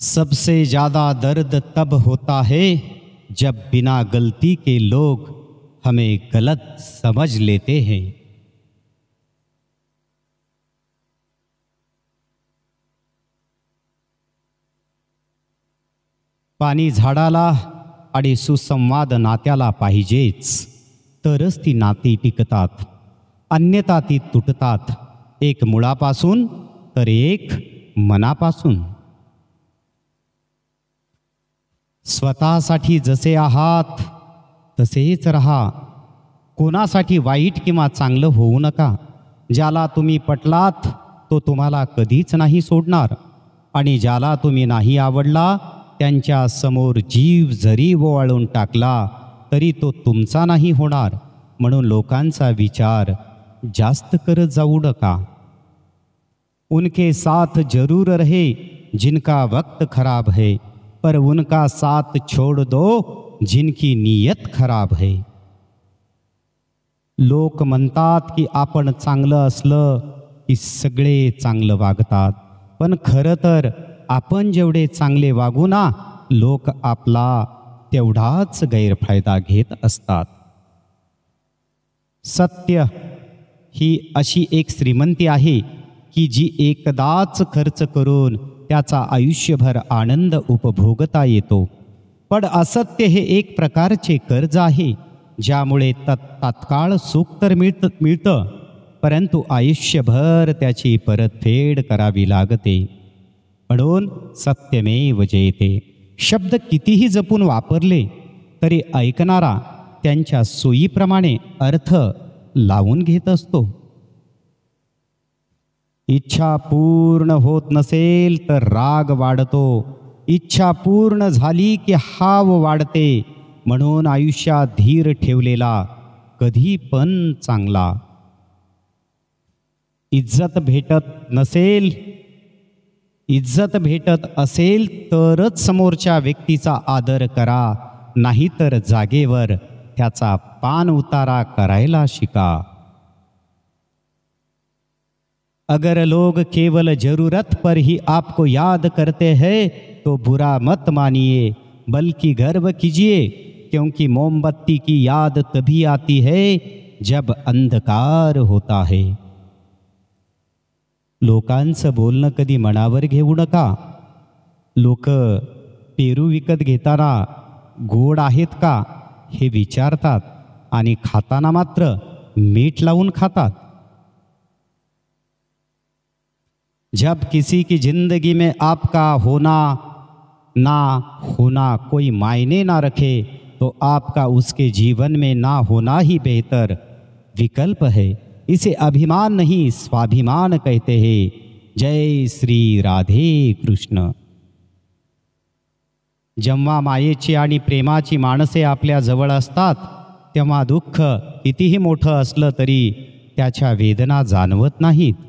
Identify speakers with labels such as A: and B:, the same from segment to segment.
A: सबसे ज़्यादा दर्द तब होता है जब बिना गलती के लोग हमें गलत समझ लेते हैं। पाणी झाडाला आणि सुसंवाद नात्याला पाहिजेच, तरच ती नाती टिकतात, अन्यथा ती तुटतात, एक मुळापासून तर एक मनापासून। स्वतःसाठी जसे आहात तसेच रहा, कोणासाठी वाईट किंवा चांगलं होऊ नका। ज्याला तुम्ही पटलात तो तुम्हाला कधीच नाही सोडणार, आणि ज्याला तुम्ही नाही आवडला त्यांच्या समोर जीव जरी ओवाळून टाकला तरी तो तुमचा नाही होणार। म्हणून लोकांचा विचार जास्त करत जाऊ नका। उनके साथ जरूर रहे जिनका वक्त खराब है, पर उनका साथ छोड़ दो जिनकी नीयत खराब है। लोक म्हणतात की आपण चांगलं असलं की सगळे चांगलं वागतात, पण खरं तर आपण जेवढे चांगले वागू ना, लोक आपला तेवढाच गैरफायदा घेत असतात। सत्य ही अशी एक श्रीमंती आहे की जी एकदाच खर्च करून त्याचा आयुष्यभर आनंद उपभोगता येतो, पण असत्य हे एक प्रकारचे कर्ज आहे ज्यामुळे तात्काळ सुख तर मिळतं, परंतु आयुष्यभर त्याची परतफेड करावी लागते। म्हणून सत्यमेव जयते शब्द कितीही जपून वापरले तरी ऐकणारा त्यांच्या सोयीप्रमाणे अर्थ लावून घेत असतो। इच्छा पूर्ण होत नसेल तर राग वाढतो, इच्छा पूर्ण झाली की हाव वाढते। म्हणून आयुष्यात धीर ठेवलेला कधी पण चांगला। इज्जत भेटत असेल तरच समोरच्या व्यक्तीचा आदर करा, नाहीतर जागेवर त्याचा पान उतारा करायला शिका। अगर लोग केवल जरूरत पर ही आपको याद करते हैं तो बुरा मत मानिए, बल्कि गर्व कीजिए, क्योंकि मोमबत्ती की याद तभी आती है जब अंधकार होता है। लोकांचं बोलणं कधी मनावर घेऊ नका। लोक पेरू विकत घेताना गोड आहेत का हे विचारतात, आणि खाताना मात्र मीठ लावून खातात। जब किसी की जिंदगी में आपका होना ना होना कोई मायने ना रखे तो आपका उसके जीवन में ना होना ही बेहतर विकल्प है। इसे अभिमान नहीं स्वाभिमान कहते हैं। जय श्री राधे कृष्ण। जेव्हा मायेची आणि प्रेमाची माणसे आपल्या जवळ असतात तेव्हा दुःख कितीही मोठं असलं तरी त्याच्या वेदना जाणवत नाहीत।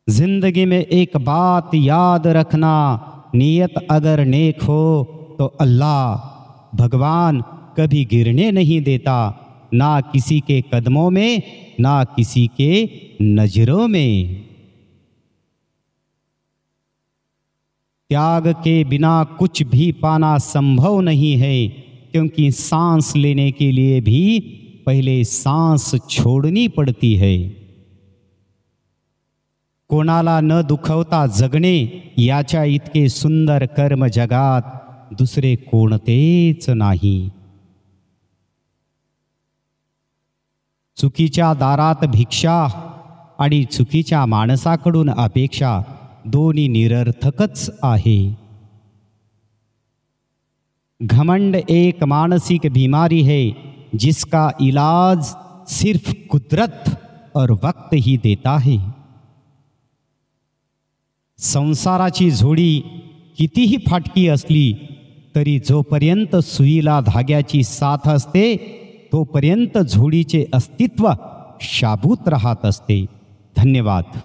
A: जिंदगी में एक बात याद रखना, नियत अगर नेक हो तो अल्लाह भगवान कभी गिरने नहीं देता, ना किसी के कदमों में ना किसी के नजरों में। त्याग के बिना कुछ भी पाना संभव नहीं है, क्योंकि सांस लेने के लिए भी पहले सांस छोड़नी पड़ती है। कोणाला न दुखवता जगणे याच्या इतके सुंदर कर्म जगात दुसरे कोणतेच नाही। चुकीच्या दारात भिक्षा आणि चुकीच्या माणसाकडून अपेक्षा दोन्ही निरर्थकच आहे। घमंड एक मानसिक बीमारी है जिसका इलाज सिर्फ कुदरत और वक्त ही देता है। संसाराची झोडी कितीही फाटकी असली तरी जोपर्यंत सुईला धाग्याची साथ असते तोपर्यंत झोडीचे अस्तित्व शाबूत राहत असते। धन्यवाद।